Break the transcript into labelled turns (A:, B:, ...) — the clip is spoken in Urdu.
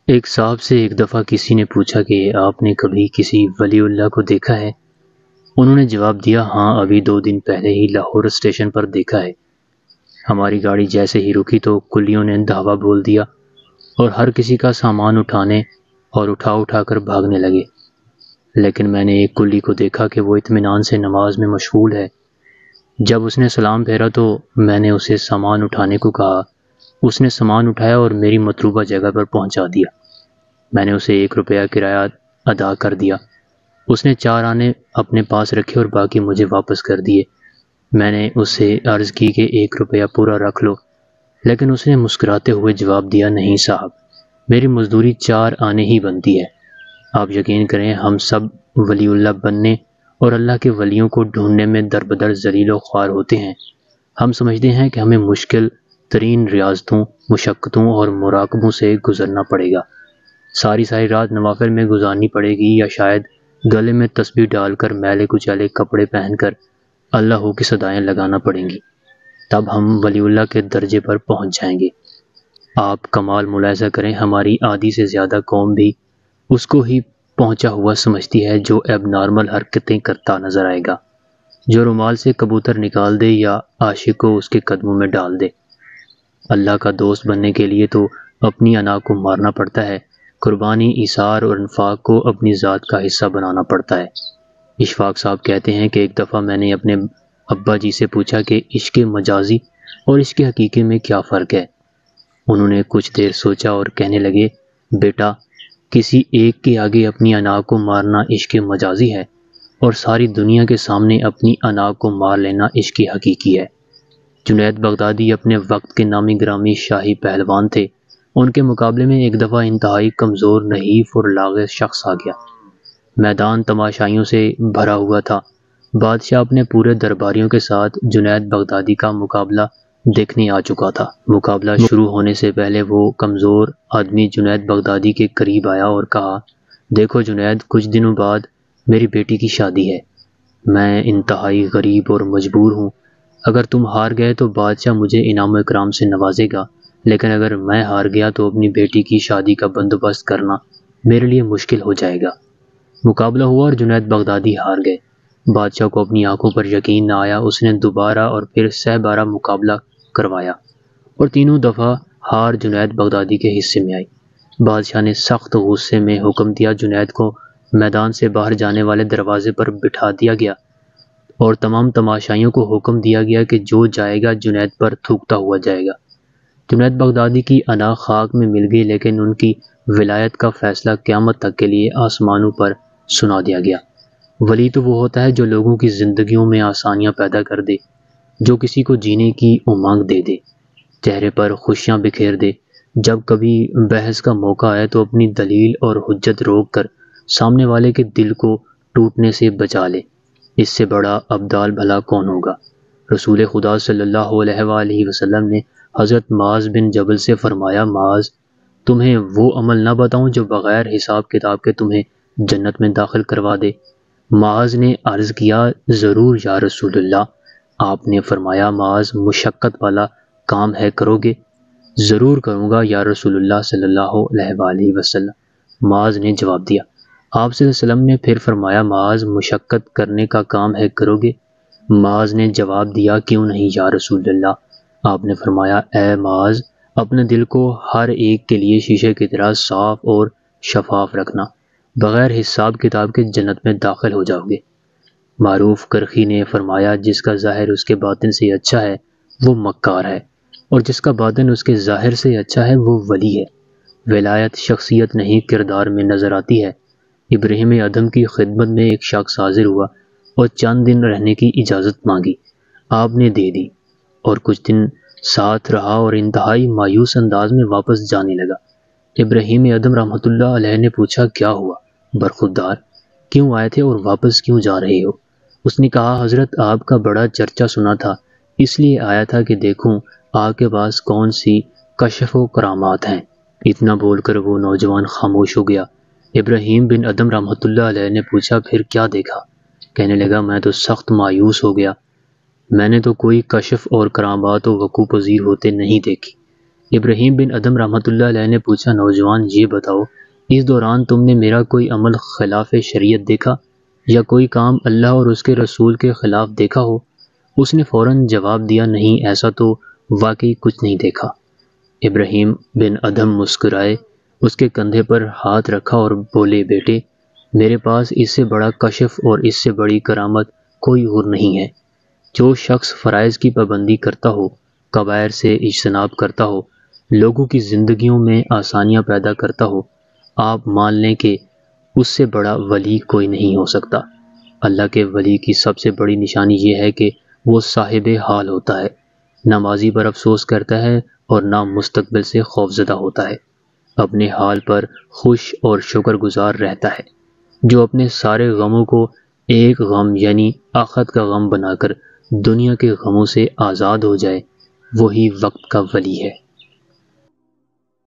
A: ایک صاحب سے ایک دفعہ کسی نے پوچھا کہ آپ نے کبھی کسی ولی اللہ کو دیکھا ہے؟ انہوں نے جواب دیا، ہاں ابھی 2 دن پہلے ہی لاہور اسٹیشن پر دیکھا ہے۔ ہماری گاڑی جیسے ہی رکی تو کلیوں نے دھاوا بول دیا اور ہر کسی کا سامان اٹھانے اور اٹھا کر بھاگنے لگے، لیکن میں نے ایک کلی کو دیکھا کہ وہ اطمینان سے نماز میں مشغول ہے۔ جب اس نے سلام پھیرا تو میں نے اسے سامان اٹھانے کو کہا۔ اس نے سامان اٹھایا اور میری مطلوبہ جگہ پر پہنچا دیا۔ میں نے اسے 1 روپیہ کرایہ ادا کر دیا۔ اس نے 4 آنے اپنے پاس رکھے اور باقی مجھے واپس کر دیے۔ میں نے اس سے عرض کی کہ 1 روپیہ پورا رکھ لو، لیکن اس نے مسکراتے ہوئے جواب دیا، نہیں صاحب، میری مزدوری 4 آنے ہی بنتی ہے۔ آپ یقین کریں، ہم سب ولی اللہ بننے اور اللہ کے ولیوں کو ڈھونڈنے میں دربدر ذلیل و خوار ہوتے ہیں۔ ہم سمجھتے ہیں کہ ہمیں مشکل ترین ریاضتوں، مشقتوں اور مراقبوں سے گزرنا پڑے گا، ساری رات نوافل میں گزارنی پڑے گی، یا شاید گلے میں تسبیح ڈال کر میلے کچیلے کپڑے پہن کر اللہ کی صدائیں لگانا پڑیں گی، تب ہم ولی اللہ کے درجے پر پہنچ جائیں گے۔ آپ کمال ملاحظہ کریں، ہماری آدھی سے زیادہ قوم بھی اس کو ہی پہنچا ہوا سمجھتی ہے جو اب نارمل حرکتیں کرتا نظر آئے گا، جو رومال سے کبوتر نکال دے یا عاشق کو اس کے قدموں میں ڈال دے۔ اللہ کا دوست بننے کے لیے تو اپنی انا کو مارنا پڑتا ہے، قربانی، ایثار اور انفاق کو اپنی ذات کا حصہ بنانا پڑتا ہے۔ اشفاق صاحب کہتے ہیں کہ ایک دفعہ میں نے اپنے ابا جی سے پوچھا کہ عشق مجازی اور عشق حقیقی میں کیا فرق ہے؟ انہوں نے کچھ دیر سوچا اور کہنے لگے، بیٹا، کسی ایک کے آگے اپنی انا کو مارنا عشق مجازی ہے، اور ساری دنیا کے سامنے اپنی انا کو مار لینا عشق حقیقی ہے۔ جنید بغدادی اپنے وقت کے نامی گرامی شاہی پہلوان تھے۔ ان کے مقابلے میں ایک دفعہ انتہائی کمزور، نحیف اور لاغر شخص آ گیا۔ میدان تماشائیوں سے بھرا ہوا تھا۔ بادشاہ اپنے پورے درباریوں کے ساتھ جنید بغدادی کا مقابلہ دیکھنے آ چکا تھا۔ مقابلہ شروع ہونے سے پہلے وہ کمزور آدمی جنید بغدادی کے قریب آیا اور کہا، دیکھو جنید، کچھ دنوں بعد میری بیٹی کی شادی ہے۔ میں انتہائی غریب اور مجبور ہوں۔ اگر تم ہار گئے تو بادشاہ مجھے انعام و اکرام سے نوازے گا، لیکن اگر میں ہار گیا تو اپنی بیٹی کی شادی کا بندوبست کرنا میرے لیے مشکل ہو جائے گا۔ مقابلہ ہوا اور جنید بغدادی ہار گئے۔ بادشاہ کو اپنی آنکھوں پر یقین نہ آیا۔ اس نے دوبارہ اور پھر 12 مقابلہ کروایا اور تینوں دفعہ ہار جنید بغدادی کے حصے میں آئی۔ بادشاہ نے سخت غصے میں حکم دیا، جنید کو میدان سے باہر جانے والے دروازے پر بٹھا دیا گیا اور تمام تماشائیوں کو حکم دیا گیا کہ جو جائے گا جنید پر تھوکتا ہوا جائے گا۔ جنید بغدادی کی انا خاک میں مل گئی، لیکن ان کی ولایت کا فیصلہ قیامت تک کے لیے آسمانوں پر سنا دیا گیا۔ ولی تو وہ ہوتا ہے جو لوگوں کی زندگیوں میں آسانیاں پیدا کر دے، جو کسی کو جینے کی امنگ دے دے، چہرے پر خوشیاں بکھیر دے۔ جب کبھی بحث کا موقع آئے تو اپنی دلیل اور حجت روک کر سامنے والے کے دل کو ٹوٹنے سے بچا لے۔ اس سے بڑا ابدال بھلا کون ہوگا؟ رسول خدا صلی اللہ علیہ وآلہ وسلم نے حضرت معاذ بن جبل سے فرمایا، معاذ، تمہیں وہ عمل نہ بتاؤں جو بغیر حساب کتاب کے تمہیں جنت میں داخل کروا دے؟ معاذ نے عرض کیا، ضرور یا رسول اللہ۔ آپ نے فرمایا، معاذ، مشقت والا کام ہے، کرو گے؟ ضرور کروں گا یا رسول اللہ صلی اللہ علیہ وآلہ وسلم، معاذ نے جواب دیا۔ آپ صلی اللہ علیہ وسلم نے پھر فرمایا، معاذ، مشقت کرنے کا کام ہے، کرو گے؟ معاذ نے جواب دیا، کیوں نہیں یا رسول اللہ۔ آپ نے فرمایا، اے معاذ، اپنے دل کو ہر ایک کے لیے شیشے کی طرح صاف اور شفاف رکھنا، بغیر حساب کتاب کے جنت میں داخل ہو جاؤ گے۔ معروف کرخی نے فرمایا، جس کا ظاہر اس کے باطن سے اچھا ہے وہ مکار ہے، اور جس کا باطن اس کے ظاہر سے اچھا ہے وہ ولی ہے۔ ولایت شخصیت نہیں، کردار میں نظر آتی ہے۔ ابراہیم ادم کی خدمت میں ایک شخص حاضر ہوا اور چند دن رہنے کی اجازت مانگی۔ آپ نے دے دی اور کچھ دن ساتھ رہا اور انتہائی مایوس انداز میں واپس جانے لگا۔ ابراہیم ادم رحمۃ اللہ علیہ نے پوچھا، کیا ہوا برخوردار، کیوں آئے تھے اور واپس کیوں جا رہے ہو؟ اس نے کہا، حضرت آپ کا بڑا چرچا سنا تھا، اس لیے آیا تھا کہ دیکھوں آپ کے پاس کون سی کشف و کرامات ہیں۔ اتنا بول کر وہ نوجوان خاموش ہو گیا۔ ابراہیم بن ادم رحمۃ اللہ علیہ نے پوچھا، پھر کیا دیکھا؟ کہنے لگا، میں تو سخت مایوس ہو گیا، میں نے تو کوئی کشف اور کرامات و وقوع پذیر ہوتے نہیں دیکھی۔ ابراہیم بن ادم رحمۃ اللہ علیہ نے پوچھا، نوجوان یہ بتاؤ، اس دوران تم نے میرا کوئی عمل خلاف شریعت دیکھا یا کوئی کام اللہ اور اس کے رسول کے خلاف دیکھا ہو؟ اس نے فوراً جواب دیا، نہیں، ایسا تو واقعی کچھ نہیں دیکھا۔ ابراہیم بن ادم مسکرائے، اس کے کندھے پر ہاتھ رکھا اور بولے، بیٹے، میرے پاس اس سے بڑا کشف اور اس سے بڑی کرامت کوئی اور نہیں ہے۔ جو شخص فرائض کی پابندی کرتا ہو، کبائر سے اجتناب کرتا ہو، لوگوں کی زندگیوں میں آسانیاں پیدا کرتا ہو، آپ مان لیں کہ اس سے بڑا ولی کوئی نہیں ہو سکتا۔ اللہ کے ولی کی سب سے بڑی نشانی یہ ہے کہ وہ صاحب حال ہوتا ہے، نہ ماضی پر افسوس کرتا ہے اور نہ مستقبل سے خوفزدہ ہوتا ہے، اپنے حال پر خوش اور شکر گزار رہتا ہے۔ جو اپنے سارے غموں کو ایک غم یعنی آخرت کا غم بنا کر دنیا کے غموں سے آزاد ہو جائے، وہی وقت کا ولی ہے۔